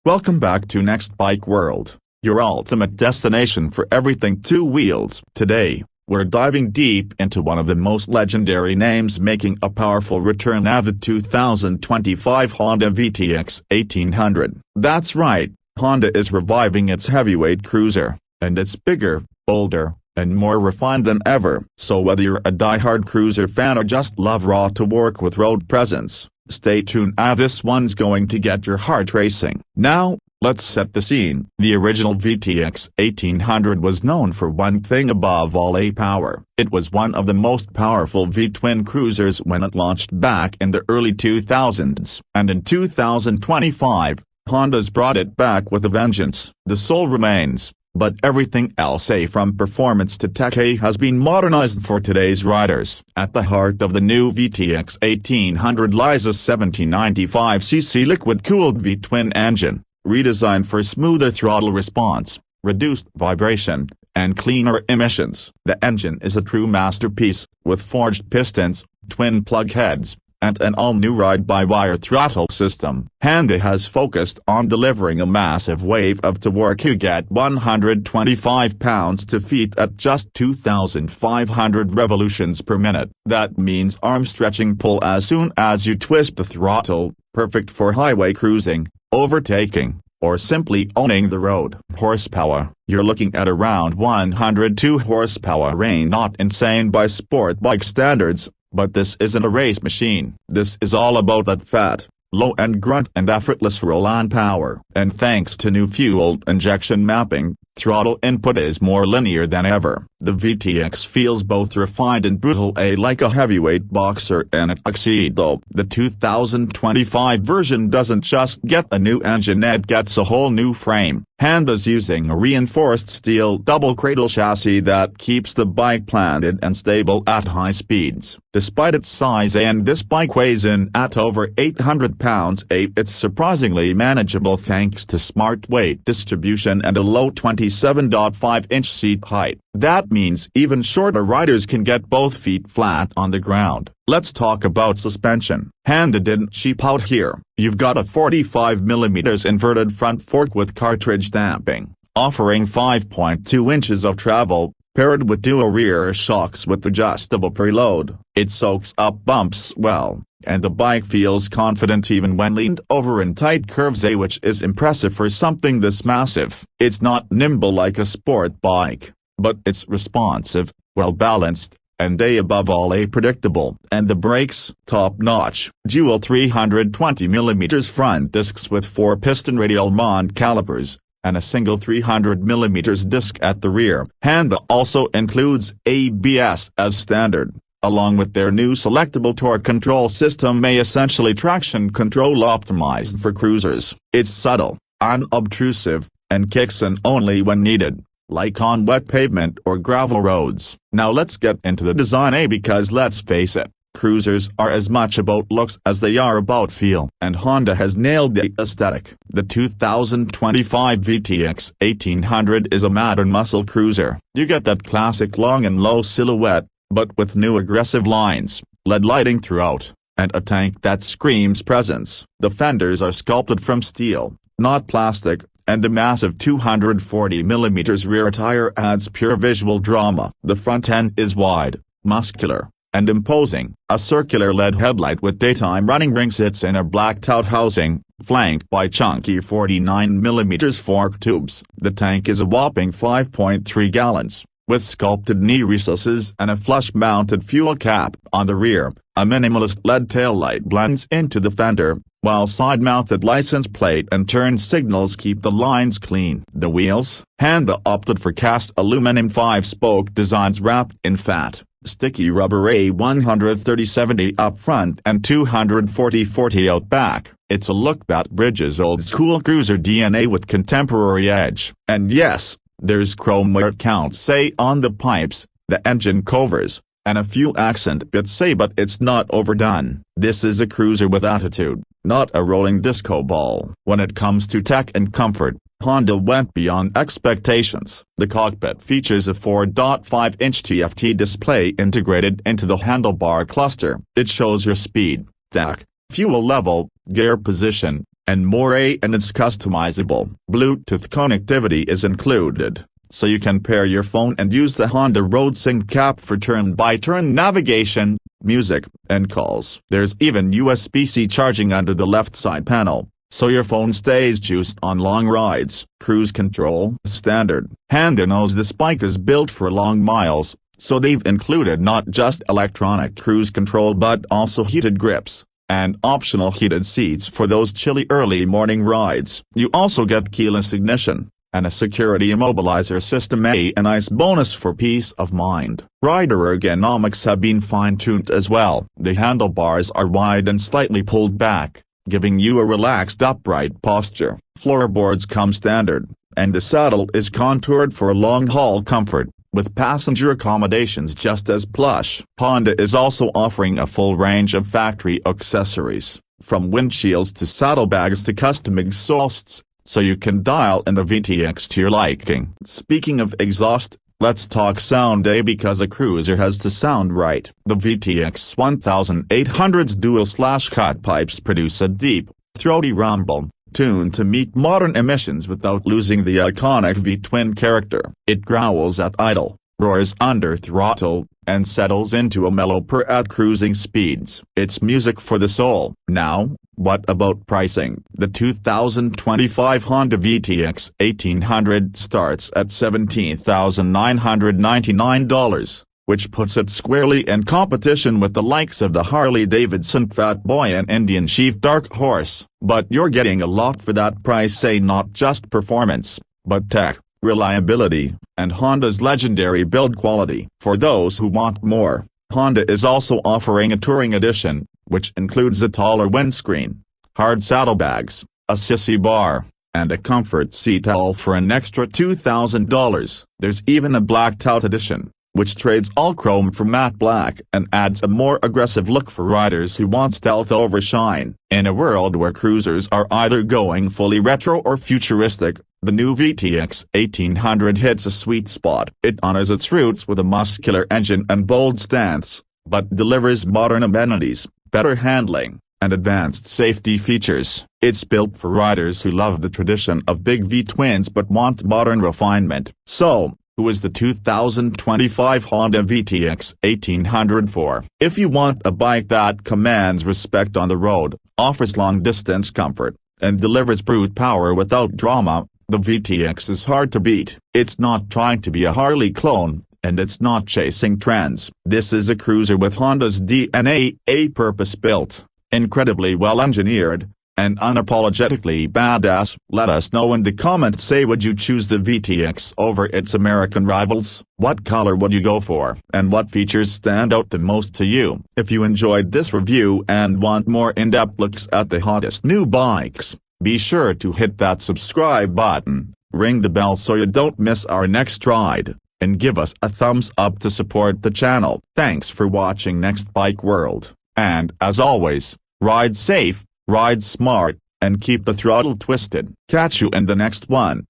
Welcome back to Next Bike World, your ultimate destination for everything two wheels. Today, we're diving deep into one of the most legendary names making a powerful return at the 2025 Honda VTX 1800. That's right, Honda is reviving its heavyweight cruiser, and it's bigger, bolder, and more refined than ever. So whether you're a die-hard cruiser fan or just love raw to work with road presence, stay tuned as this one's going to get your heart racing. Now, let's set the scene. The original VTX 1800 was known for one thing above all: power. It was one of the most powerful V-twin cruisers when it launched back in the early 2000s. And in 2025, Honda's brought it back with a vengeance. The soul remains, but everything else from performance to tech has been modernized for today's riders. At the heart of the new VTX 1800 lies a 1795cc liquid-cooled V-twin engine, redesigned for smoother throttle response, reduced vibration, and cleaner emissions. The engine is a true masterpiece, with forged pistons, twin plug heads, and an all-new ride-by-wire throttle system. Honda has focused on delivering a massive wave of torque. You get 125 pounds-to-feet at just 2,500 revolutions per minute. That means arm-stretching pull as soon as you twist the throttle, perfect for highway cruising, overtaking, or simply owning the road. Horsepower: you're looking at around 102 horsepower. Not insane by sport bike standards, but this isn't a race machine. This is all about that fat, low-end grunt and effortless roll-on power. And thanks to new fuel injection mapping, throttle input is more linear than ever. The VTX feels both refined and brutal, like a heavyweight boxer in a tuxedo. The 2025 version doesn't just get a new engine, it gets a whole new frame. Honda's using a reinforced steel double cradle chassis that keeps the bike planted and stable at high speeds. Despite its size, and this bike weighs in at over 800 pounds, it's surprisingly manageable thanks to smart weight distribution and a low 27.5-inch seat height. That means even shorter riders can get both feet flat on the ground. Let's talk about suspension. Honda didn't cheap out here. You've got a 45mm inverted front fork with cartridge damping, offering 5.2 inches of travel, paired with dual rear shocks with adjustable preload. It soaks up bumps well, and the bike feels confident even when leaned over in tight curves, which is impressive for something this massive. It's not nimble like a sport bike, but it's responsive, well-balanced, and above all predictable. And the brakes, top-notch. Dual 320mm front discs with 4-piston radial Mond calipers, and a single 300mm disc at the rear. Honda also includes ABS as standard, along with their new selectable torque control system, essentially traction control optimized for cruisers. It's subtle, unobtrusive, and kicks in only when needed, like on wet pavement or gravel roads. Now let's get into the design, because let's face it, cruisers are as much about looks as they are about feel. And Honda has nailed the aesthetic. The 2025 VTX 1800 is a modern muscle cruiser. You get that classic long and low silhouette, but with new aggressive lines, LED lighting throughout, and a tank that screams presence. The fenders are sculpted from steel, not plastic, and the massive 240mm rear tire adds pure visual drama. The front end is wide, muscular, and imposing. A circular LED headlight with daytime running ring sits in a blacked-out housing, flanked by chunky 49mm fork tubes. The tank is a whopping 5.3 gallons, with sculpted knee recesses and a flush-mounted fuel cap. On the rear, a minimalist LED taillight blends into the fender, while side-mounted license plate and turn signals keep the lines clean. The wheels: Honda opted for cast aluminum 5-spoke designs wrapped in fat, sticky rubber A130/70 up front and 240/40 out back. It's a look that bridges old-school cruiser DNA with contemporary edge. And yes, there's chrome where it counts, on the pipes, the engine covers, and a few accent bits, but it's not overdone. This is a cruiser with attitude, not a rolling disco ball. When it comes to tech and comfort, Honda went beyond expectations. The cockpit features a 4.5-inch TFT display integrated into the handlebar cluster. It shows your speed, tach, fuel level, gear position, and more, and it's customizable. Bluetooth connectivity is included, so you can pair your phone and use the Honda Road Sync app for turn-by-turn navigation, music, and calls. There's even USB-C charging under the left side panel, so your phone stays juiced on long rides. Cruise control standard. Honda knows this bike is built for long miles, so they've included not just electronic cruise control but also heated grips and optional heated seats for those chilly early morning rides. You also get keyless ignition and a security immobilizer system, a nice bonus for peace of mind. Rider ergonomics have been fine-tuned as well. The handlebars are wide and slightly pulled back, giving you a relaxed upright posture. Floorboards come standard, and the saddle is contoured for long-haul comfort, with passenger accommodations just as plush. Honda is also offering a full range of factory accessories, from windshields to saddlebags to custom exhausts, so you can dial in the VTX to your liking. Speaking of exhaust, let's talk sound, because a cruiser has to sound right. The VTX 1800's dual/cut pipes produce a deep, throaty rumble, tuned to meet modern emissions without losing the iconic V-twin character. It growls at idle, roars under throttle, and settles into a mellow purr at cruising speeds. It's music for the soul. Now, what about pricing? The 2025 Honda VTX 1800 starts at $17,999, which puts it squarely in competition with the likes of the Harley Davidson Fat Boy and Indian Chief Dark Horse. But you're getting a lot for that price, say not just performance, but tech, reliability, and Honda's legendary build quality. For those who want more, Honda is also offering a Touring Edition, which includes a taller windscreen, hard saddlebags, a sissy bar, and a comfort seat, all for an extra $2,000. There's even a blacked out edition, which trades all chrome for matte black and adds a more aggressive look for riders who want stealth over shine. In a world where cruisers are either going fully retro or futuristic, the new VTX 1800 hits a sweet spot. It honors its roots with a muscular engine and bold stance, but delivers modern amenities, better handling, and advanced safety features. It's built for riders who love the tradition of big V-twins but want modern refinement. So, who is the 2025 Honda VTX 1800 for? If you want a bike that commands respect on the road, offers long-distance comfort, and delivers brute power without drama, the VTX is hard to beat. It's not trying to be a Harley clone, and it's not chasing trends. This is a cruiser with Honda's DNA, a purpose-built, incredibly well-engineered, and unapologetically badass. Let us know in the comments. Say, would you choose the VTX over its American rivals? What color would you go for? And what features stand out the most to you? If you enjoyed this review and want more in-depth looks at the hottest new bikes, be sure to hit that subscribe button, ring the bell so you don't miss our next ride, and give us a thumbs up to support the channel. Thanks for watching Next Bike World, and as always, ride safe, ride smart, and keep the throttle twisted. Catch you in the next one.